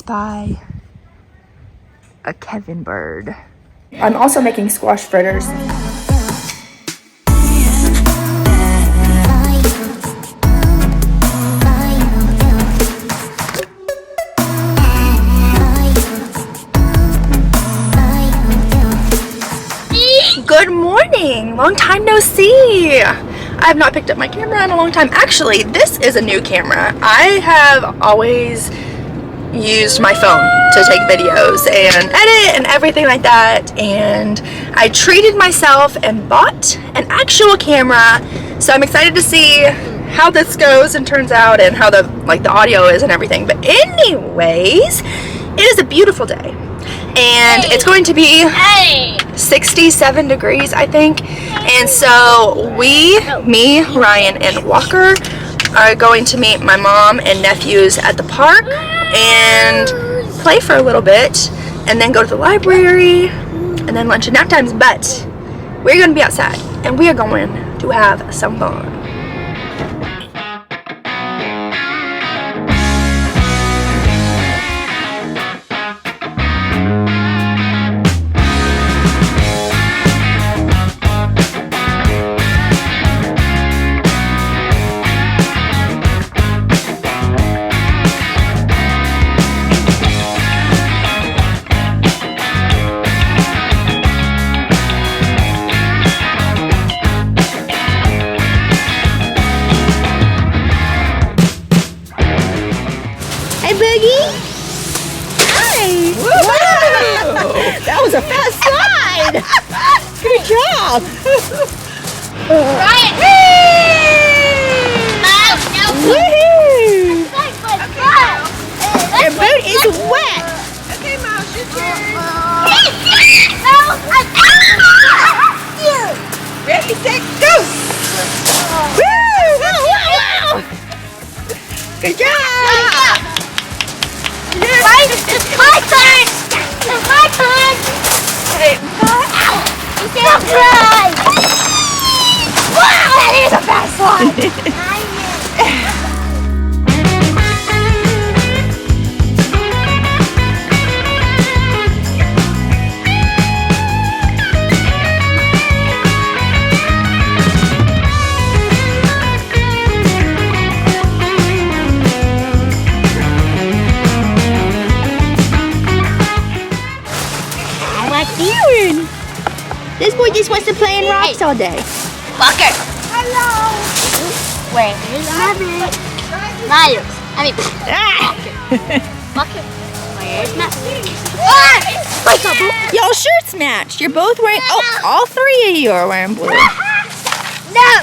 by a Kevin bird. I'm also making squash fritters. Good morning! Long time no see! I have not picked up my camera in a long time. Actually, this is a new camera. I have always used my phone to take videos and edit and everything like that, and I treated myself and bought an actual camera, so I'm excited to see how this goes and turns out and how the audio is and everything. But anyways, it is a beautiful day and it's going to be 67 degrees, I think, and so me, Ryan, and Walker are going to meet my mom and nephews at the park and play for a little bit and then go to the library and then lunch and nap times. But we're going to be outside and we are going to have some fun. That was a fast slide! Good job! Ryan! Woohoo! Your boot is wet! Okay, Mouse, your turn. Ready, set, go! Woo! Wow! Good job! It's my turn! It's my turn! Hey, Don't cry! Wow, that is a fast slide! This boy just wants to play in rocks all day. Walker! Hello! Where is Mommy? Miles. I mean, Walker. Where's Matt? Y'all shirts matched. You're both wearing, oh, all three of you are wearing blue. No!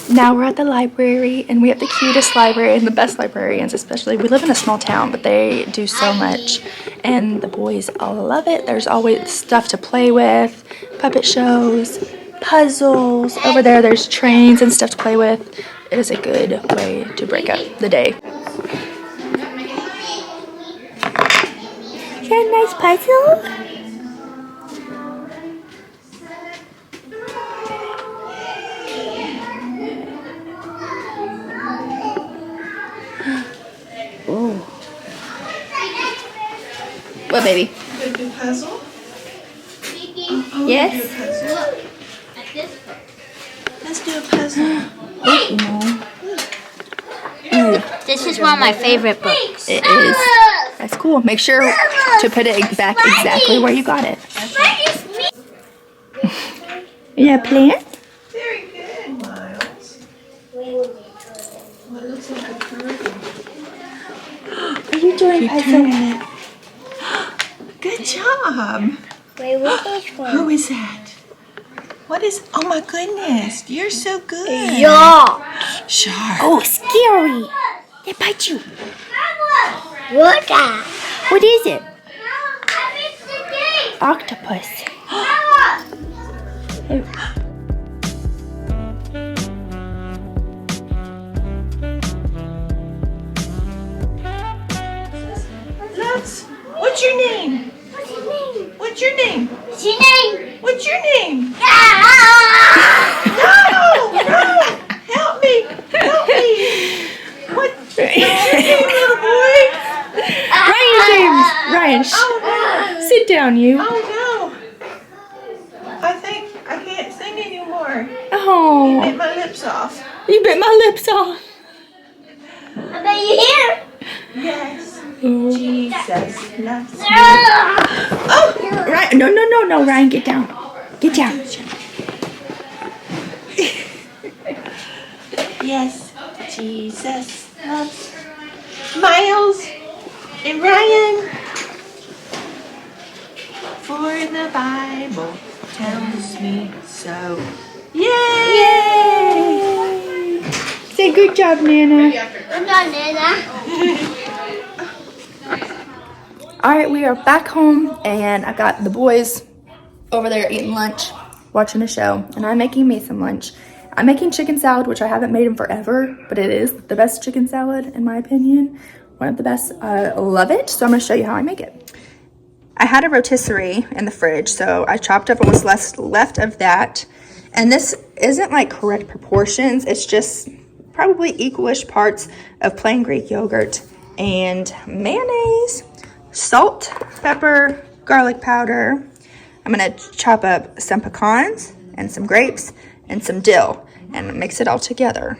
Now we're at the library and we have the cutest library and the best librarians, especially. We live in a small town, but they do so much and the boys all love it. There's always stuff to play with, puppet shows, puzzles. Over there's trains and stuff to play with. It is a good way to break up the day. Is that a nice puzzle? What, baby? Gonna do puzzle? Yes? Let's do a puzzle. This is one of my favorite books. It is. That's cool. Make sure to put it back exactly where you got it. Yeah, plant? Very good, Miles. What looks like a curtain. Are you doing puzzle? Good job. Wait, which one? Who is that? What is, oh my goodness, you're so good. Yeah. Shark. Oh, scary. They bite you. What? What is it? Octopus. Lux, what's your name? What's your name? What's your name? What's your name? Ah! No, no, help me, help me. What? on you. Oh no! I think I can't sing anymore. Oh. Bit my lips off. You bit my lips off. I bet you hear. Yes. Oh. Jesus loves me. Oh, Ryan, no, Ryan, get down. Get down. Yes, Jesus loves Miles and Ryan. For the Bible tells me so. Yay! Say good job, Nana. I'm not Nana. Alright, we are back home, and I got the boys over there eating lunch, watching a show, and I'm making me some lunch. I'm making chicken salad, which I haven't made in forever, but it is the best chicken salad, in my opinion. One of the best. I love it, so I'm going to show you how I make it. I had a rotisserie in the fridge, so I chopped up what was left of that. And this isn't like correct proportions. It's just probably equalish parts of plain Greek yogurt and mayonnaise, salt, pepper, garlic powder. I'm going to chop up some pecans and some grapes and some dill and mix it all together.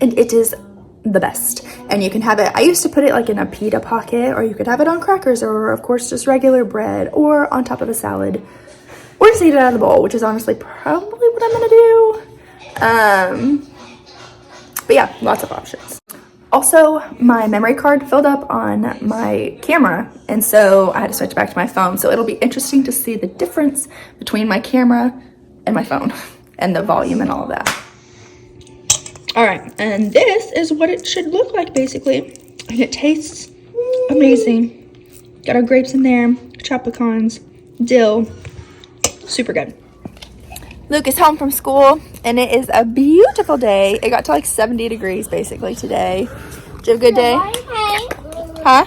And it is the best. And you can have it, I used to put it like in a pita pocket, or you could have it on crackers, or of course just regular bread, or on top of a salad, or just eat it out of the bowl, which is honestly probably what I'm gonna do. But yeah, lots of options. Also, my memory card filled up on my camera, and so I had to switch back to my phone. So it'll be interesting to see the difference between my camera and my phone and the volume and all of that. All right, and this is what it should look like basically. And it tastes amazing. Got our grapes in there, chopped pecans, dill, super good. Luke is home from school, and it is a beautiful day. It got to like 70 degrees basically today. Did you have a good day? Huh?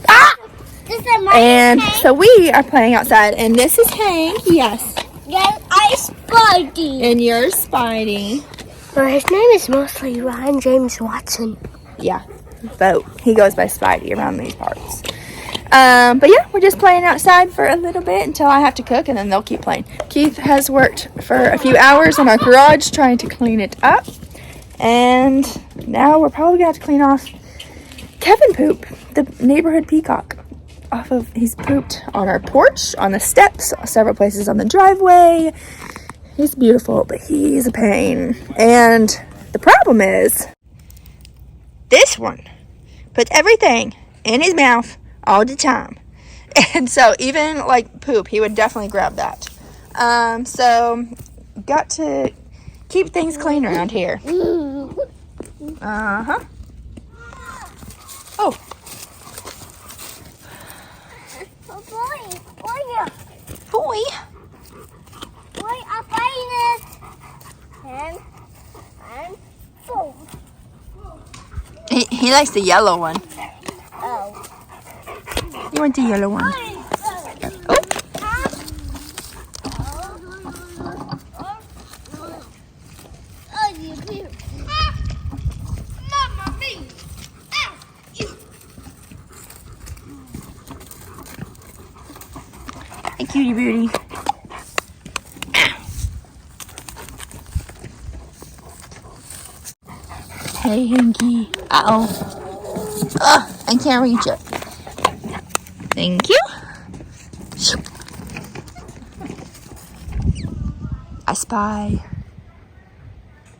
Ah! This is my And so we are playing outside, and this is Hank, yes. Yes, I Spidey. And you're Spidey. Well, his name is mostly Ryan James Watson. Yeah, but he goes by Spidey around these parts. But yeah, we're just playing outside for a little bit until I have to cook, and then they'll keep playing. Keith has worked for a few hours in our garage trying to clean it up, and now we're probably gonna have to clean off Kevin poop, the neighborhood peacock. He's pooped on our porch, on the steps, several places on the driveway. He's beautiful, but he's a pain. And the problem is, this one puts everything in his mouth all the time. And so even like poop, he would definitely grab that. So got to keep things clean around here. Uh-huh. Oh. Oh boy, Boy. boy, I'm fighting it. And food. He likes the yellow one. Oh. You want the yellow one? Oh. Hey, cutie booty. Hey, Hanky. Uh-oh. Ugh, I can't reach it. Thank you. I spy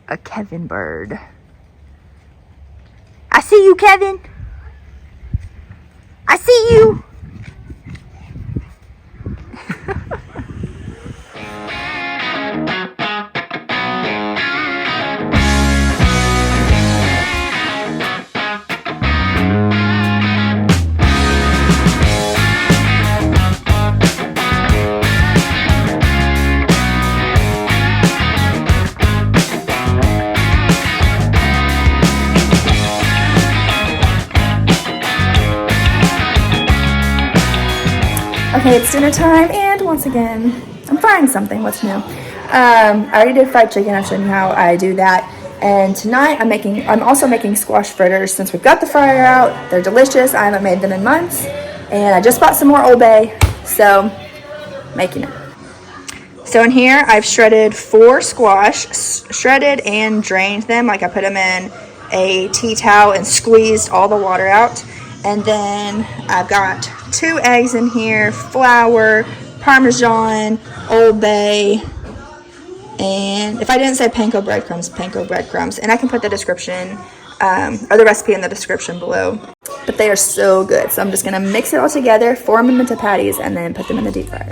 a Kevin bird. I see you, Kevin. I see you. Okay, it's dinner time, and once again, I'm frying something. What's new? I already did fried chicken. I've shown you how I do that. And tonight I'm also making squash fritters since we've got the fryer out. They're delicious. I haven't made them in months, and I just bought some more Old Bay. So making it. So in here, I've shredded 4 squash, shredded and drained them. Like I put them in a tea towel and squeezed all the water out. And then I've got 2 eggs in here, flour, Parmesan, Old Bay, and if I didn't say panko breadcrumbs. And I can put the description, or the recipe in the description below. But they are so good. So I'm just gonna mix it all together, form them into patties, and then put them in the deep fryer.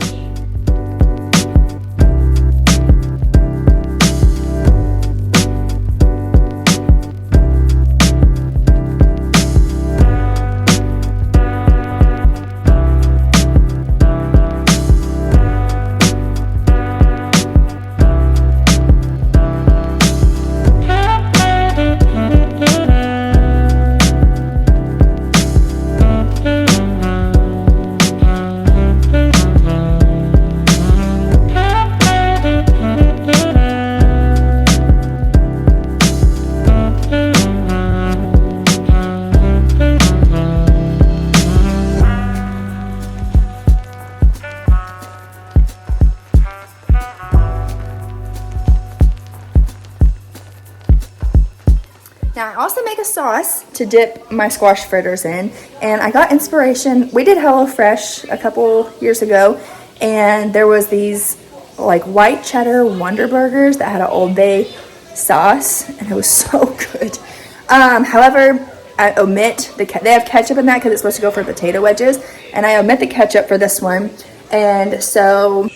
Now I also make a sauce to dip my squash fritters in, and I got inspiration. We did HelloFresh a couple years ago, and there was these like white cheddar Wonder Burgers that had an Old Bay sauce, and it was so good. However, I omit they have ketchup in that because it's supposed to go for potato wedges, and I omit the ketchup for this one. And so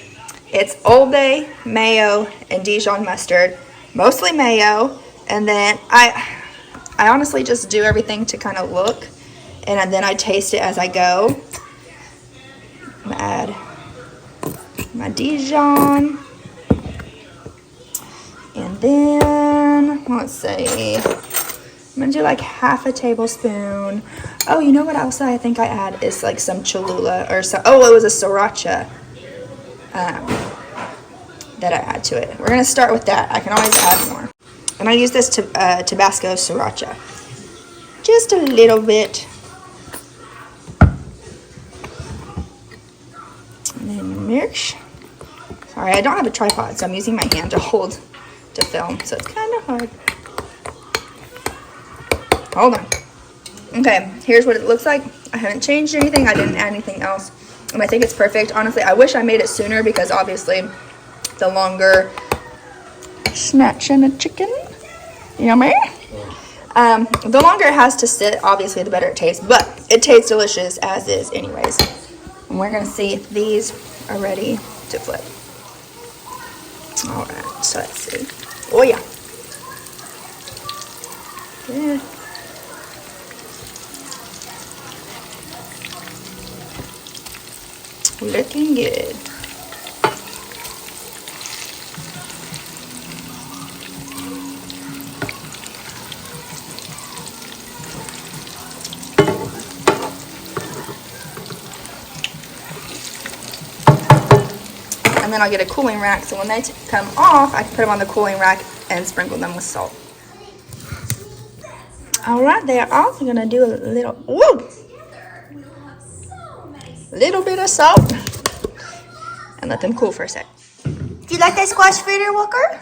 it's Old Bay, mayo, and Dijon mustard, mostly mayo, and then I honestly just do everything to kind of look, and then I taste it as I go. I'm gonna add my Dijon, and then let's see, I'm gonna do like half a tablespoon. Oh, you know what else I think I add is like some Cholula or so. Oh, it was a sriracha that I add to it. We're gonna start with that. I can always add more. And I use this Tabasco sriracha. Just a little bit. And then mix. Sorry, I don't have a tripod, so I'm using my hand to hold to film, so it's kind of hard. Hold on. Okay, here's what it looks like. I haven't changed anything. I didn't add anything else. And I think it's perfect. Honestly, I wish I made it sooner because obviously the longer snatching a chicken. Yummy. The longer it has to sit, obviously, the better it tastes. But it tastes delicious as is anyways. And we're going to see if these are ready to flip. Alright, so let's see. Oh, yeah. Good. Looking good. And then I'll get a cooling rack, so when they come off, I can put them on the cooling rack and sprinkle them with salt. Alright, they are also gonna do a little, woo! Little bit of salt and let them cool for a sec. Do you like that squash fritter, Walker?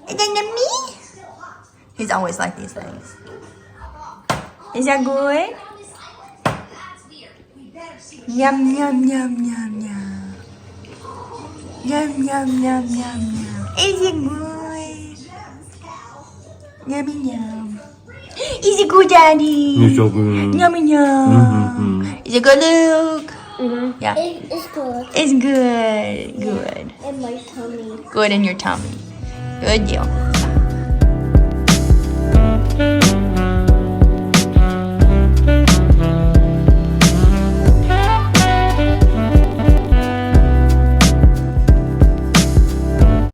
Is that yummy? He's always like these things. Is that good? Yum, yum, yum, yum, yum. Yum, yum, yum, yum, yum. Is it good? Yummy, yum. Is it good, Daddy? It's so good. Yummy, yum. Is it good, Luke? Mm-hmm. Yeah. It's good. It's good. Good. In my tummy. Good in your tummy. Good deal.